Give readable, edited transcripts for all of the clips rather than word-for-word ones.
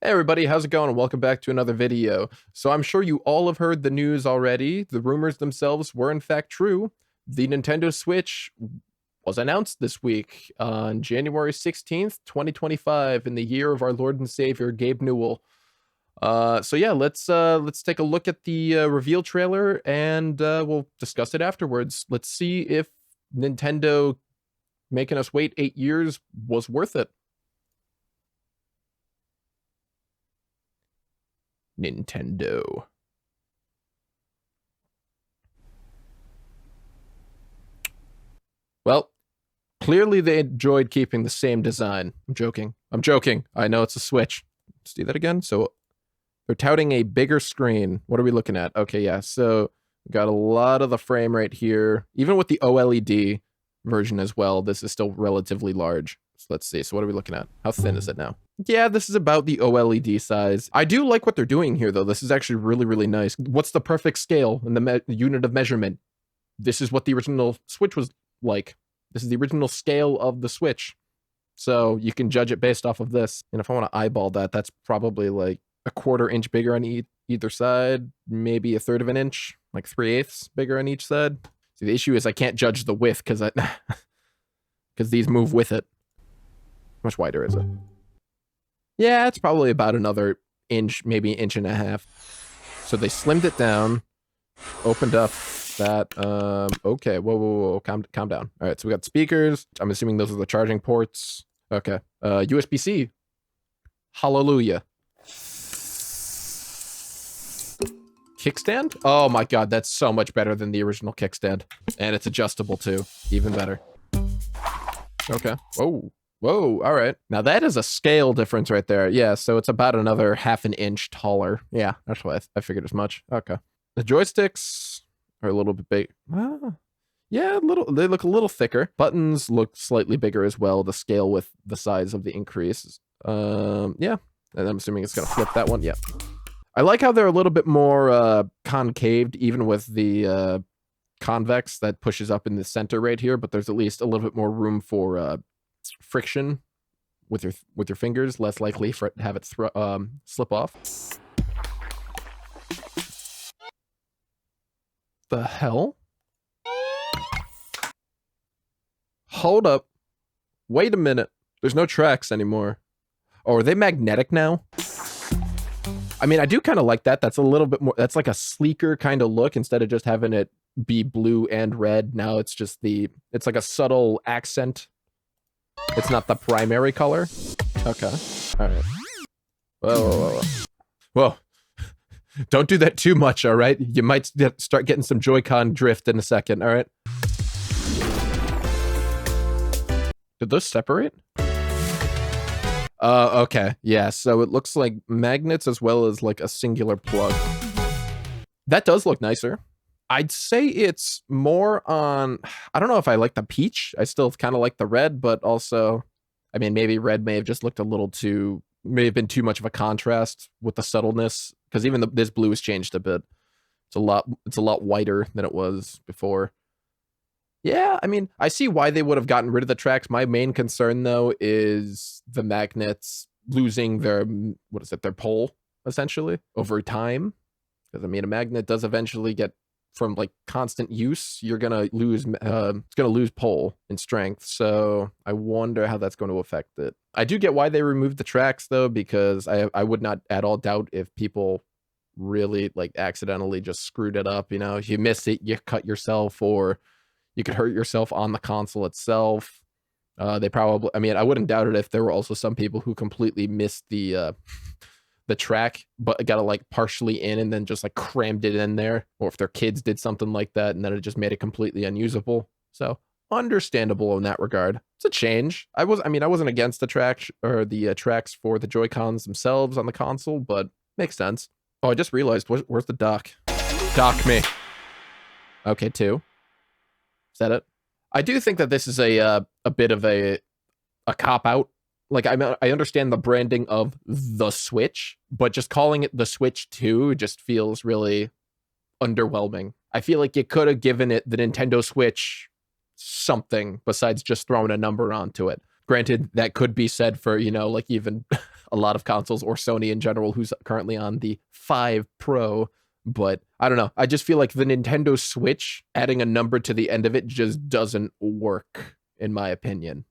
Hey everybody, how's it going? Welcome back to another video. So I'm sure you all have heard the news already. The rumors themselves were in fact true. The Nintendo Switch was announced this week on January 16th, 2025 in the year of our Lord and Savior Gabe Newell. So yeah, let's take a look at the reveal trailer and we'll discuss it afterwards. Let's see if Nintendo making us wait 8 years was worth it. Nintendo. Well, clearly they enjoyed keeping the same design. I'm joking. I know it's a Switch. Let's do that again. So they're touting a bigger screen. What are we looking at? Okay, yeah. So we got a lot of the frame rate here. Even with the OLED version as well, this is still relatively large. So let's see. So what are we looking at? How thin is it now? Yeah, this is about the OLED size. I do like what they're doing here, though. This is actually really, really nice. What's the perfect scale and the unit of measurement? This is what the original Switch was like. This is the original scale of the Switch. So you can judge it based off of this. And if I want to eyeball that, that's probably like a 1/4 inch bigger on either side, maybe 1/3 of an inch, like 3/8 bigger on each side. See, the issue is I can't judge the width because because these move with it. How much wider is it? Yeah, it's probably about another inch, maybe 1.5 inches. So they slimmed it down, opened up that. Okay, whoa, calm down. All right, so we got speakers. I'm assuming those are the charging ports. Okay, USB-C. Hallelujah. Kickstand? Oh my god, that's so much better than the original kickstand. And it's adjustable too. Even better. Okay. Whoa, all right. Now that is a scale difference right there. Yeah, so it's about another 1/2 inch taller. Yeah, that's why I figured as much. Okay. The joysticks are a little bit big. Yeah, they look a little thicker. Buttons look slightly bigger as well to scale with the size of the increase. Yeah. And I'm assuming it's gonna flip that one. Yeah. I like how they're a little bit more concaved, even with the convex that pushes up in the center right here, but there's at least a little bit more room for friction with your fingers, less likely for it to have it slip off. The hell? Hold up. Wait a minute. There's no tracks anymore. Oh, are they magnetic now? I mean, I do kind of like that. That's a little bit more, that's like a sleeker kind of look instead of just having it be blue and red. Now it's just it's like a subtle accent. It's not the primary color. Okay. All right. Whoa. Don't do that too much, all right? You might start getting some Joy-Con drift in a second, all right? Did those separate? Okay. Yeah, so it looks like magnets as well as like a singular plug. That does look nicer. I'd say it's more on, I don't know if I like the peach. I still kind of like the red, but also, I mean, maybe red may have just looked a little too, may have been too much of a contrast with the subtleness, because even this blue has changed a bit. It's a lot whiter than it was before. Yeah, I mean, I see why they would have gotten rid of the tracks. My main concern, though, is the magnets losing their, their pole, essentially, over time. Because, I mean, a magnet does eventually get, from, like, constant use, you're gonna lose, it's gonna lose pole in strength. So I wonder how that's going to affect it. I do get why they removed the tracks, though, because I would not at all doubt if people really, like, accidentally just screwed it up, you know? If you miss it, you cut yourself, or you could hurt yourself on the console itself. They probably, I mean, I wouldn't doubt it if there were also some people who completely missed the track, but got it like partially in and then just like crammed it in there. Or if their kids did something like that and then it just made it completely unusable. So understandable in that regard. It's a change. I wasn't against the track or the tracks for the Joy-Cons themselves on the console, but makes sense. Oh, I just realized, where's the dock? Dock me. Okay, 2. Is that it? I do think that this is a bit of a cop-out. Like, I understand the branding of the Switch, but just calling it the Switch 2 just feels really underwhelming. I feel like you could have given it the Nintendo Switch something besides just throwing a number onto it. Granted, that could be said for, you know, like even a lot of consoles or Sony in general, who's currently on the 5 Pro. But I don't know. I just feel like the Nintendo Switch, adding a number to the end of it just doesn't work, in my opinion.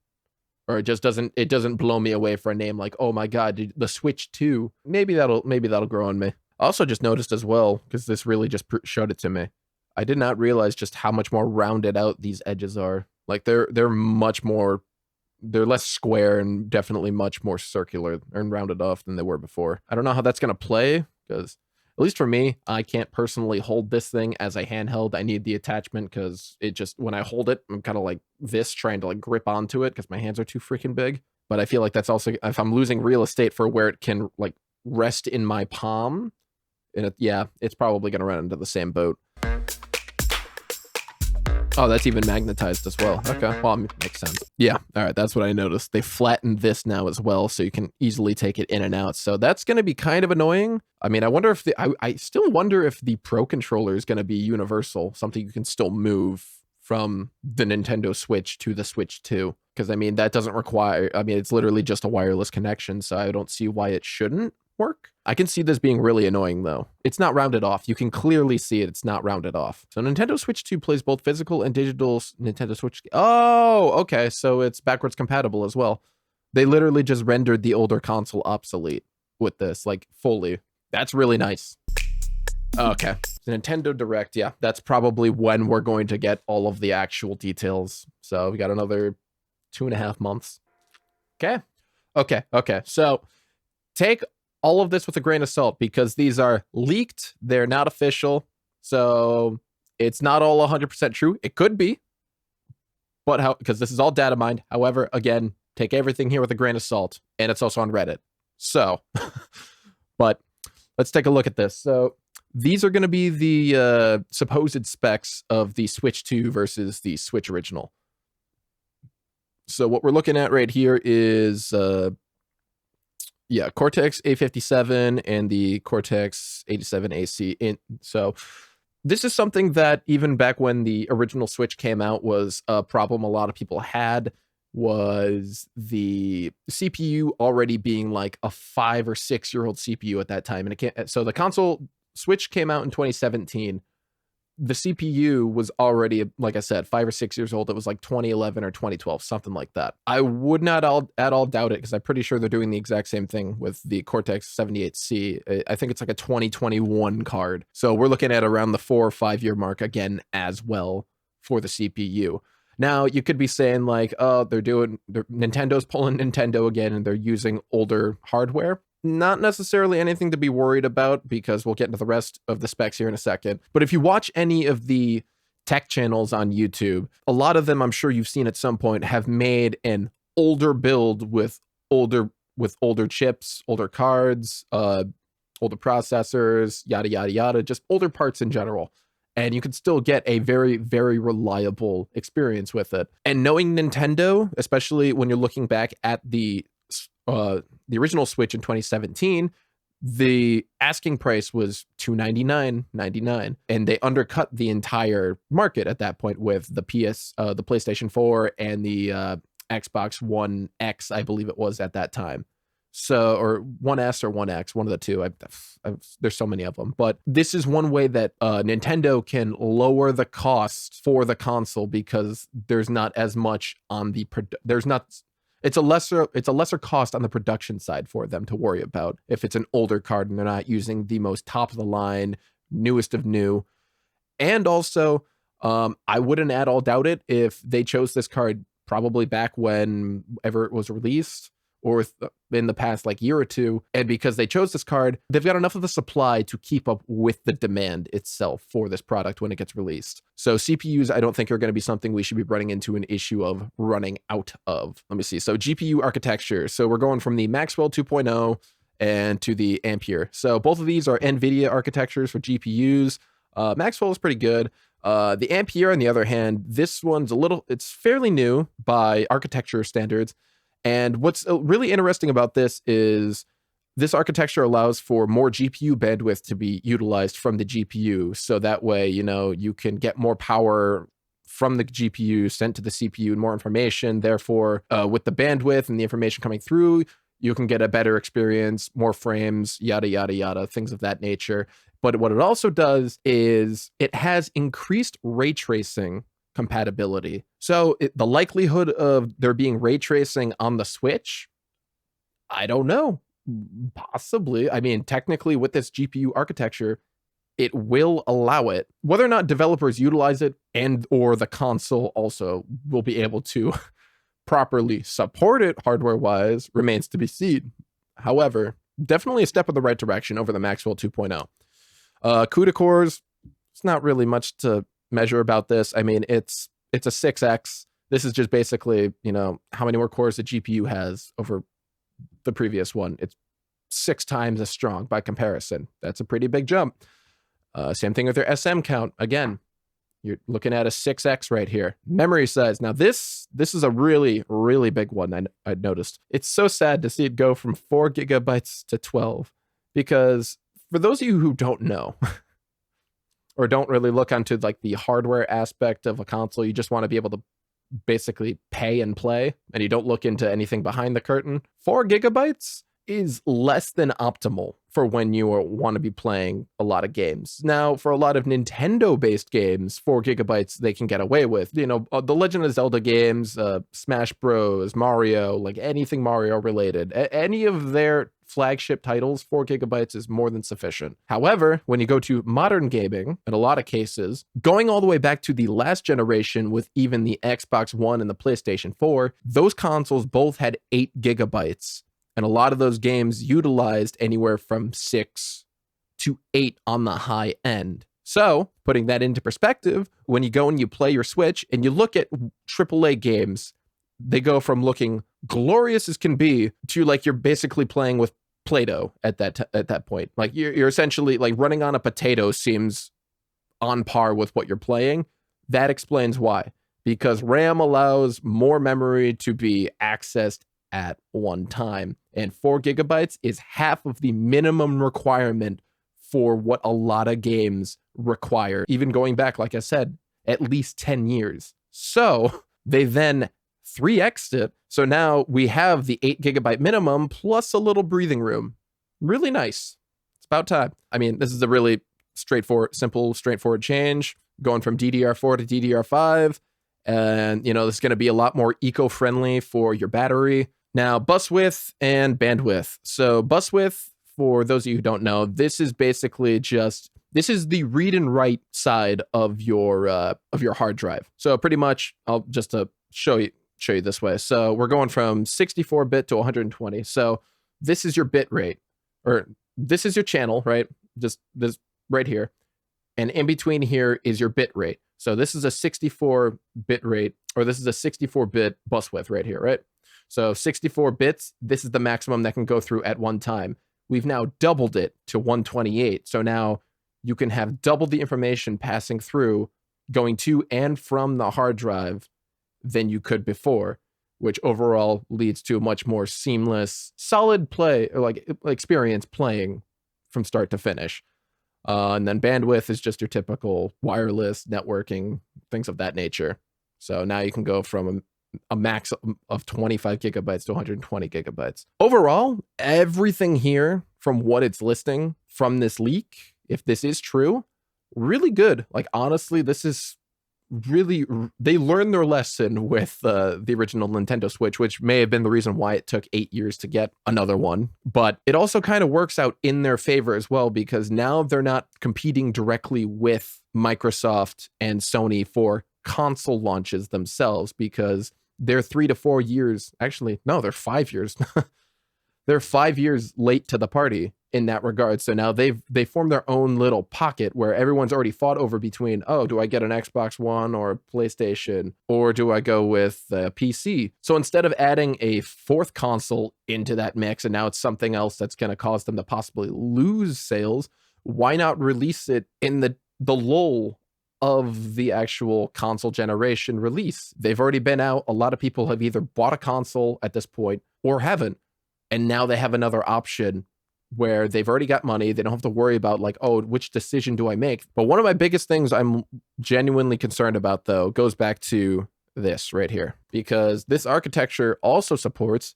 Or it doesn't blow me away for a name like, oh my God, the Switch 2. Maybe that'll grow on me. I also just noticed as well, because this really just showed it to me. I did not realize just how much more rounded out these edges are. Like they're less square and definitely much more circular and rounded off than they were before. I don't know how that's going to play, because at least for me, I can't personally hold this thing as a handheld. I need the attachment because it just, when I hold it, I'm kind of like this, trying to like grip onto it because my hands are too freaking big. But I feel like that's also, if I'm losing real estate for where it can like rest in my palm, and it's probably going to run into the same boat. Oh, that's even magnetized as well. Okay, well, makes sense. Yeah, all right, that's what I noticed. They flattened this now as well, so you can easily take it in and out. So that's going to be kind of annoying. I mean, I wonder if I still wonder if the Pro Controller is going to be universal, something you can still move from the Nintendo Switch to the Switch 2. Because, I mean, that doesn't require, I mean, it's literally just a wireless connection, so I don't see why it shouldn't work. I can see this being really annoying though. It's not rounded off. You can clearly see it's not rounded off. So Nintendo Switch 2 plays both physical and digital Nintendo Switch. Oh, okay. So it's backwards compatible as well. They literally just rendered the older console obsolete with this, like fully. That's really nice. Okay. The Nintendo Direct. Yeah, that's probably when we're going to get all of the actual details. So we got another 2.5 months. Okay. So take all of this with a grain of salt because these are leaked. They're not official. So it's not all 100% true. It could be, but because this is all data mined. However, again, take everything here with a grain of salt, and it's also on Reddit. So, but let's take a look at this. So these are going to be the supposed specs of the Switch 2 versus the Switch original. So what we're looking at right here is Cortex A57 and the Cortex 87AC. So this is something that even back when the original Switch came out was a problem a lot of people had, was the CPU already being like a 5 or 6 year old CPU at that time. And it can't, so the console Switch came out in 2017. The CPU was already, like I said, 5 or 6 years old. It was like 2011 or 2012, something like that. I would not at all doubt it because I'm pretty sure they're doing the exact same thing with the Cortex 78C. I think it's like a 2021 card. So we're looking at around the 4 or 5 year mark again as well for the CPU. Now, you could be saying like, oh, Nintendo's pulling Nintendo again and they're using older hardware. Not necessarily anything to be worried about because we'll get into the rest of the specs here in a second. But if you watch any of the tech channels on YouTube, a lot of them, I'm sure you've seen at some point, have made an older build with older chips, older cards, older processors, yada, yada, yada, just older parts in general. And you can still get a very, very reliable experience with it. And knowing Nintendo, especially when you're looking back at the original Switch in 2017, the asking price was $299.99, and they undercut the entire market at that point with the the PlayStation 4 and the Xbox One X, I believe it was at that time. So, or One S or One X, one of the two. There's so many of them, but this is one way that Nintendo can lower the cost for the console because there's not as much on the it's a lesser cost on the production side for them to worry about if it's an older card and they're not using the most top of the line, newest of new. And also, I wouldn't at all doubt it if they chose this card probably back whenever it was released or in the past like year or two. And because they chose this card, they've got enough of the supply to keep up with the demand itself for this product when it gets released. So CPUs, I don't think are going to be something we should be running into an issue of running out of. Let me see. So GPU architecture. So we're going from the Maxwell 2.0 and to the Ampere. So both of these are NVIDIA architectures for GPUs. Maxwell is pretty good. The Ampere, on the other hand, this one's it's fairly new by architecture standards. And what's really interesting about this is this architecture allows for more GPU bandwidth to be utilized from the GPU. So that way, you can get more power from the GPU sent to the CPU and more information. Therefore, with the bandwidth and the information coming through, you can get a better experience, more frames, yada, yada, yada, things of that nature. But what it also does is it has increased ray tracing compatibility. So the likelihood of there being ray tracing on the Switch, I don't know. Possibly. I mean, technically with this GPU architecture, it will allow it. Whether or not developers utilize it and or the console also will be able to properly support it hardware-wise remains to be seen. However, definitely a step in the right direction over the Maxwell 2.0. CUDA cores, it's not really much to measure about this. I mean, it's a 6x. This is just basically, you know, how many more cores the GPU has over the previous one. It's 6 times as strong by comparison. That's a pretty big jump. Same thing with their SM count. Again, you're looking at a 6x right here. Memory size. Now this is a really, really big one I noticed. It's so sad to see it go from 4 gigabytes to 12, because for those of you who don't know or don't really look onto like the hardware aspect of a console, you just want to be able to basically pay and play, and you don't look into anything behind the curtain. 4 gigabytes is less than optimal for when you want to be playing a lot of games. Now, for a lot of Nintendo-based games, 4 gigabytes they can get away with. You know, the Legend of Zelda games, Smash Bros, Mario, like anything Mario related, any of their flagship titles, 4 gigabytes is more than sufficient. However, when you go to modern gaming, in a lot of cases, going all the way back to the last generation with even the Xbox One and the PlayStation 4, those consoles both had 8 gigabytes. And a lot of those games utilized anywhere from 6 to 8 on the high end. So, putting that into perspective, when you go and you play your Switch and you look at AAA games, they go from looking glorious as can be to like you're basically playing with Play-Doh at that point. Like you're essentially like running on a potato seems on par with what you're playing. That explains why. Because RAM allows more memory to be accessed at one time. And 4 gigabytes is half of the minimum requirement for what a lot of games require, even going back, like I said, at least 10 years. So they then 3x'd it. So now we have the 8 gigabyte minimum plus a little breathing room. Really nice. It's about time. I mean, this is a really simple, straightforward change, going from DDR4 to DDR5. And, you know, this is going to be a lot more eco-friendly for your battery. Now, bus width and bandwidth. So bus width, for those of you who don't know, this is basically this is the read and write side of your hard drive. So pretty much, I'll just show you this way. So we're going from 64-bit to 120. So this is your bit rate, or this is your channel, right? Just this right here. And in between here is your bit rate. So this is a 64-bit rate, or this is a 64-bit bus width right here, right? So 64 bits, this is the maximum that can go through at one time. We've now doubled it to 128. So now you can have double the information passing through, going to and from the hard drive than you could before, which overall leads to a much more seamless, solid play, or like experience playing from start to finish. And then bandwidth is just your typical wireless networking, things of that nature. So now you can go from a max of 25 gigabytes to 120 gigabytes. Overall, everything here from what it's listing from this leak, if this is true, really good. Like, honestly, this is really, they learned their lesson with the original Nintendo Switch, which may have been the reason why it took 8 years to get another one. But it also kind of works out in their favor as well, because now they're not competing directly with Microsoft and Sony for console launches themselves, because they're 3 to 4 years. Actually, no, they're 5 years. They're 5 years late to the party in that regard. So now they formed their own little pocket where everyone's already fought over between, oh, do I get an Xbox One or a PlayStation, or do I go with a PC? So instead of adding a fourth console into that mix, and now it's something else that's going to cause them to possibly lose sales, why not release it in the lull of the actual console generation release? They've already been out. A lot of people have either bought a console at this point or haven't. And now they have another option where they've already got money. They don't have to worry about like, oh, which decision do I make? But one of my biggest things I'm genuinely concerned about, though, goes back to this right here, because this architecture also supports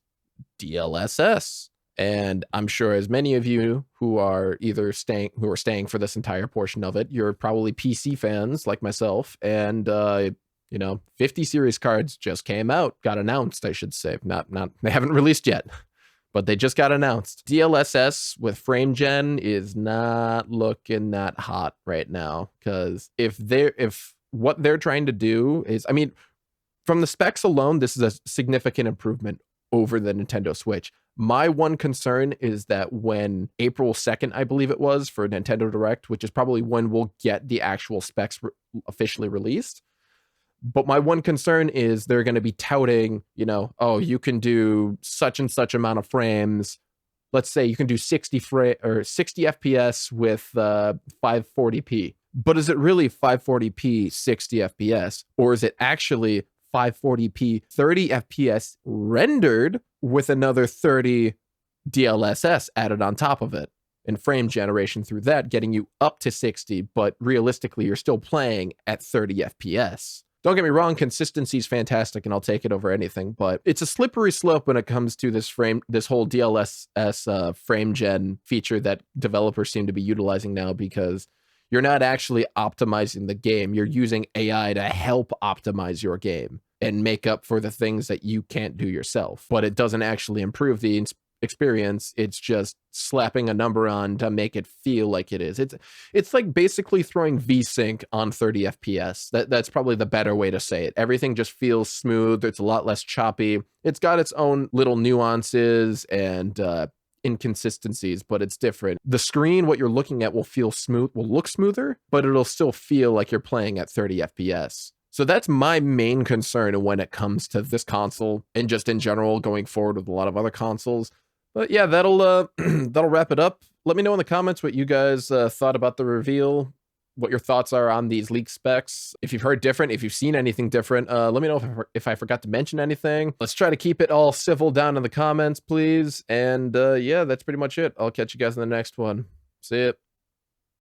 DLSS. And I'm sure as many of you who are staying for this entire portion of it, you're probably PC fans like myself. And 50 series cards just came out, got announced, I should say. Not they haven't released yet, but they just got announced. DLSS with frame gen is not looking that hot right now, because if what they're trying to do is, I mean, from the specs alone, this is a significant improvement over the Nintendo Switch. My one concern is that when April 2nd, I believe it was, for Nintendo Direct, which is probably when we'll get the actual specs officially released. But my one concern is they're going to be touting, oh, you can do such and such amount of frames. Let's say you can do 60 FPS with 540p. But is it really 540p 60 FPS? Or is it actually 540p 30 FPS rendered with another 30 DLSS added on top of it, and frame generation through that, getting you up to 60, but realistically you're still playing at 30 FPS. Don't get me wrong, consistency is fantastic and I'll take it over anything, but it's a slippery slope when it comes to this whole DLSS frame gen feature that developers seem to be utilizing now, because you're not actually optimizing the game. You're using AI to help optimize your game and make up for the things that you can't do yourself. But it doesn't actually improve the experience. It's just slapping a number on to make it feel like it is. It's like basically throwing VSync on 30 FPS. That's probably the better way to say it. Everything just feels smooth. It's a lot less choppy. It's got its own little nuances and inconsistencies, but it's different. The screen, what you're looking at, will look smoother, but it'll still feel like you're playing at 30 FPS. So that's my main concern when it comes to this console, and just in general going forward with a lot of other consoles. But yeah, that'll wrap it up. Let me know in the comments what you guys thought about the reveal, what your thoughts are on these leak specs. If you've heard different, if you've seen anything different, let me know if I forgot to mention anything. Let's try to keep it all civil down in the comments, please. And yeah, that's pretty much it. I'll catch you guys in the next one. See ya.